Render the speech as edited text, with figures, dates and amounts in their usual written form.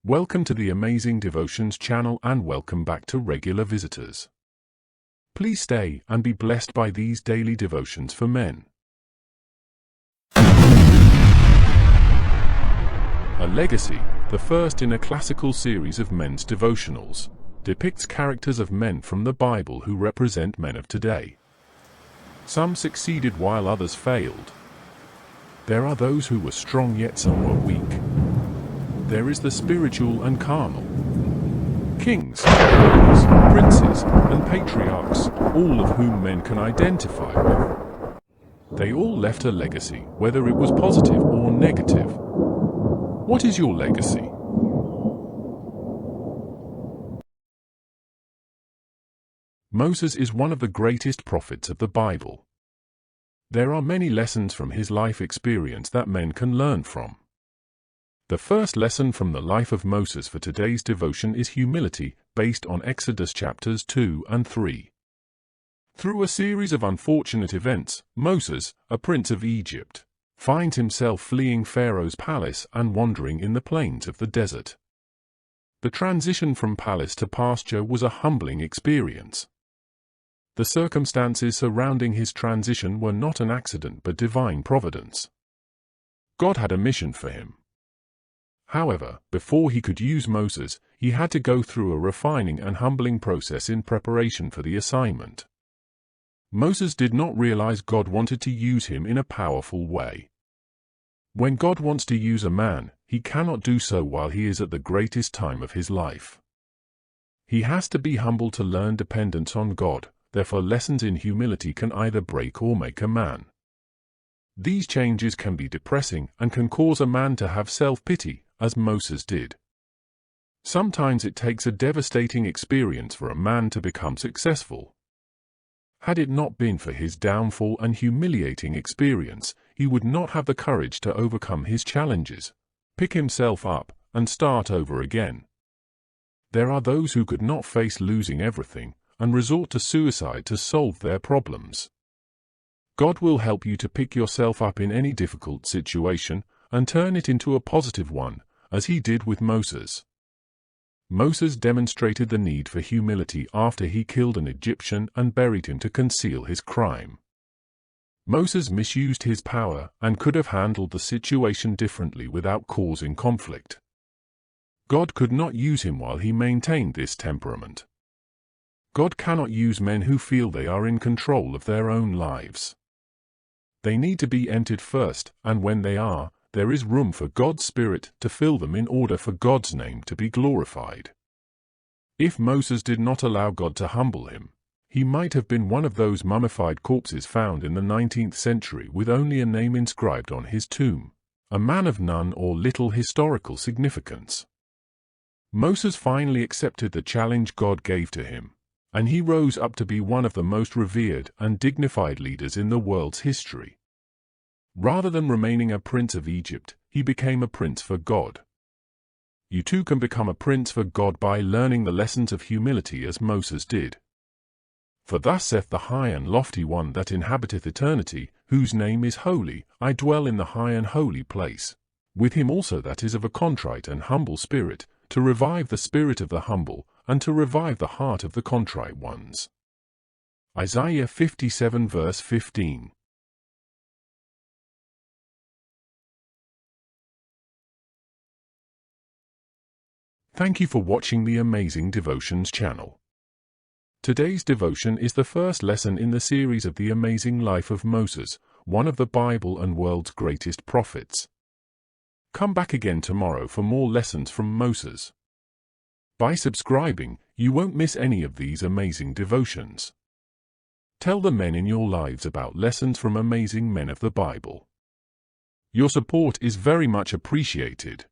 Welcome to the Amazing Devotions channel and welcome back to regular visitors. Please stay and be blessed by these daily devotions for men. A Legacy, the first in a classical series of men's devotionals, depicts characters of men from the Bible who represent men of today. Some succeeded while others failed. There are those who were strong yet somewhat weak. There is the spiritual and carnal. Kings, rulers, princes, and patriarchs, all of whom men can identify with. They all left a legacy, whether it was positive or negative. What is your legacy? Moses is one of the greatest prophets of the Bible. There are many lessons from his life experience that men can learn from. The first lesson from the life of Moses for today's devotion is humility, based on Exodus chapters 2 and 3. Through a series of unfortunate events, Moses, a prince of Egypt, finds himself fleeing Pharaoh's palace and wandering in the plains of the desert. The transition from palace to pasture was a humbling experience. The circumstances surrounding his transition were not an accident but divine providence. God had a mission for him. However, before he could use Moses, he had to go through a refining and humbling process in preparation for the assignment. Moses did not realize God wanted to use him in a powerful way. When God wants to use a man, he cannot do so while he is at the greatest time of his life. He has to be humble to learn dependence on God, therefore lessons in humility can either break or make a man. These changes can be depressing and can cause a man to have self-pity, as Moses did. Sometimes it takes a devastating experience for a man to become successful. Had it not been for his downfall and humiliating experience, he would not have the courage to overcome his challenges, pick himself up, and start over again. There are those who could not face losing everything and resort to suicide to solve their problems. God will help you to pick yourself up in any difficult situation and turn it into a positive one, as he did with Moses. Moses demonstrated the need for humility after he killed an Egyptian and buried him to conceal his crime. Moses misused his power and could have handled the situation differently without causing conflict. God could not use him while he maintained this temperament. God cannot use men who feel they are in control of their own lives. They need to be emptied first, and when they are, there is room for God's Spirit to fill them in order for God's name to be glorified. If Moses did not allow God to humble him, he might have been one of those mummified corpses found in the 19th century with only a name inscribed on his tomb, a man of none or little historical significance. Moses finally accepted the challenge God gave to him, and he rose up to be one of the most revered and dignified leaders in the world's history. Rather than remaining a prince of Egypt, he became a prince for God. You too can become a prince for God by learning the lessons of humility as Moses did. For thus saith the high and lofty one that inhabiteth eternity, whose name is holy, I dwell in the high and holy place, with him also that is of a contrite and humble spirit, to revive the spirit of the humble, and to revive the heart of the contrite ones. Isaiah 57 verse 15. Thank you for watching the Amazing Devotions channel. Today's devotion is the first lesson in the series of the amazing life of Moses, one of the Bible and world's greatest prophets. Come back again tomorrow for more lessons from Moses. By subscribing, you won't miss any of these amazing devotions. Tell the men in your lives about lessons from amazing men of the Bible. Your support is very much appreciated.